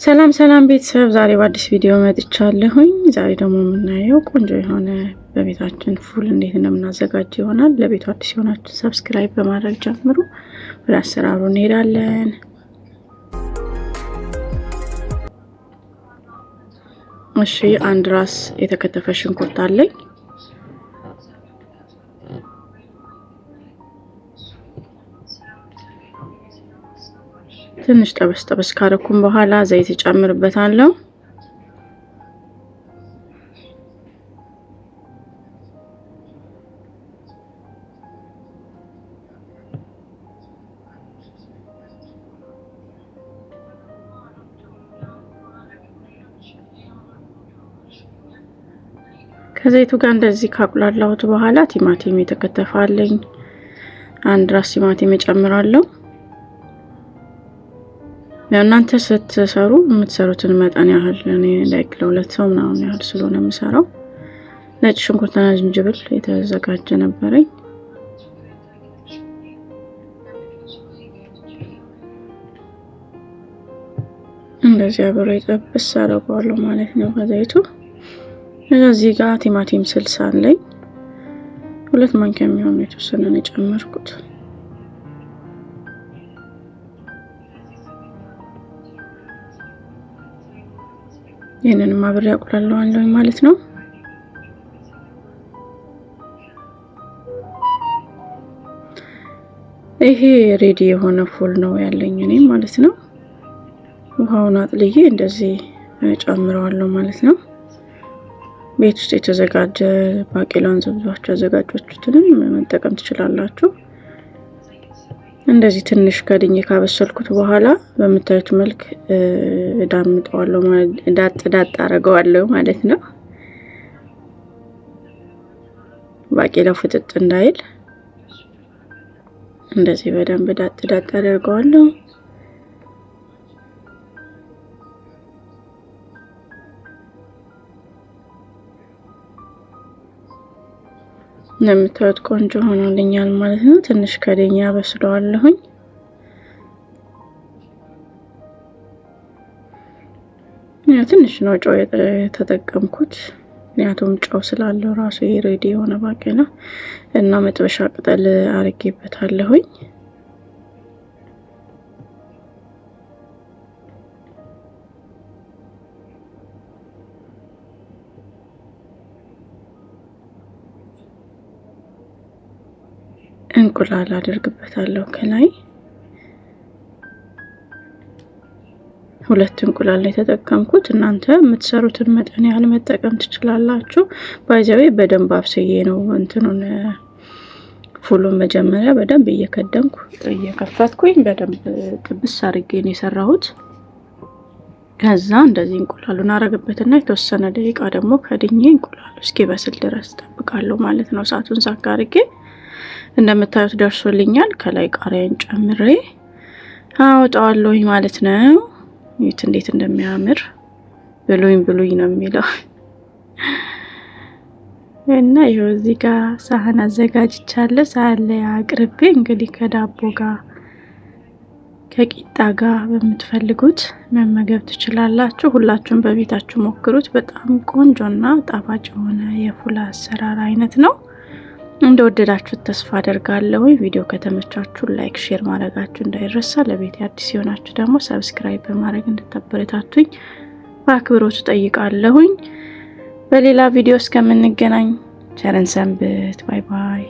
ሰላም ሰላም ቤተሰብ፣ ዛሬ በአዲስ ቪዲዮ መጥቻለሁኝ። ዛሬ ደግሞ የምናየው ቆንጆ የሆነ በቤታችን ፉል እንዴት እንደምናዘጋጅ ይሆናል። ለቤቱ አዲስ የሆናችሁ ሰብስክራይብ በማድረግ ጀምሩ። ወደ አሰራሩ እንሄዳለን። እሺ፣ አንድ ራስ የተከተፈ ሽንኩርት አለኝ። ትንሽ ጠበስ ካረኩም በኋላ ዘይት እጨምርበታለሁ። ከዘይቱ ጋር እንደዚህ ካቁላላሁት በኋላ ቲማቲም የተከተፈ አለኝ። አንድ ራስ ቲማቲም እጨምራለሁ። እናንተ ስትሰሩ የምትሰሩትን መጠን ያህል እኔ ላይክ ለሁለት ሰው ምናምን ያህል ስለሆነ የምሰራው። ነጭ ሽንኩርትና ዝንጅብል የተዘጋጀ ነበረኝ። እንደዚህ አብሬ ጠብስ አደርገዋለሁ ማለት ነው በዘይቱ። እዚህ ጋር ቲማቲም ስልስ አለኝ። 2 ማንኪያ የሚሆን የተወሰነ ነው የጨመርኩት። ይሄንን ማብሬ አቁላለዋለሁ ማለት ነው። ይሄ ሬዲ የሆነ ፉል ነው ያለኝ እኔ ማለት ነው። ውሃውን አጥልዬ እንደዚህ ጨምረዋለሁ ማለት ነው። ቤት ውስጥ የተዘጋጀ ባቄላን ዘብዛችሁ አዘጋጆቹትንም መጠቀም ትችላላችሁ። እንደዚህ ትንሽ ከድኜ ካበሰልኩት በኋላ በምታዩት መልክ ዳምጠዋለሁ ማለት ዳጥ አረጋዋለሁ ማለት ነው። ባቄላው ፍጥጥ እንዳይል እንደዚህ በደንብ ዳጥ አደርገዋለሁ። እንደምታዩት ቆንጆ ሆኖልኛል ማለት ነው። ትንሽ ከደኛ በስለዋለሁኝ። ትንሽ ነው ጨው የተጠቀምኩት፣ ምክንያቱም ጨው ስላለው ራሱ ሬዲ የሆነ ባቄላ እና መጥበሻ ቅጠል አርጌበታለሁኝ። እንቁላል አደርግበታለሁ ከላይ 2 እንቁላል ላይ ተጠቀምኩት። እናንተ የምትሰሩትን መጠን ያህል መጠቀም ትችላላችሁ። ባይዘዌ በደንብ አብስዬ ነው እንትኑን ፉሉን መጀመሪያ በደንብ እየከደንኩ እየከፈትኩኝ በደንብ ጥብስ አድርጌ ነው የሰራሁት። ከዛ እንደዚህ እንቁላሉን አረግበትና የተወሰነ ደቂቃ ደግሞ ከድኜ እንቁላሉ እስኪበስል ድረስ ጠብቃለሁ ማለት ነው። እሳቱን ሳካ አድርጌ እንደምታዩት ደርሶልኛል። ከላይ ቃሪያን ጨምሬ አወጣዋለሁኝ ማለት ነው። ይሄት እንዴት እንደሚያምር ብሉኝ ነው የሚለው እና ይሄው እዚህ ጋር ሳህን አዘጋጅቻለሁ። ሳህን ላይ አቅርቤ እንግዲህ ከዳቦ ጋር ከቂጣ ጋር በምትፈልጉት መመገብ ትችላላችሁ። ሁላችሁም በቤታችሁ ሞክሩት። በጣም ቆንጆና ጣፋጭ የሆነ የፉል አሰራር አይነት ነው። እንደወደዳችሁት ተስፋ አደርጋለሁ። ቪዲዮ ከተመቻችሁ ላይክ፣ ሼር ማድረጋችሁ እንዳይረሳ። ለቤት አዲስ የሆናችሁ ደግሞ ሰብስክራይብ በማድረግ እንድታበረታቱኝ በአክብሮት ጠይቃለሁኝ። በሌላ ቪዲዮ እስከምንገናኝ ቸርን ሰንብት። ባይ ባይ።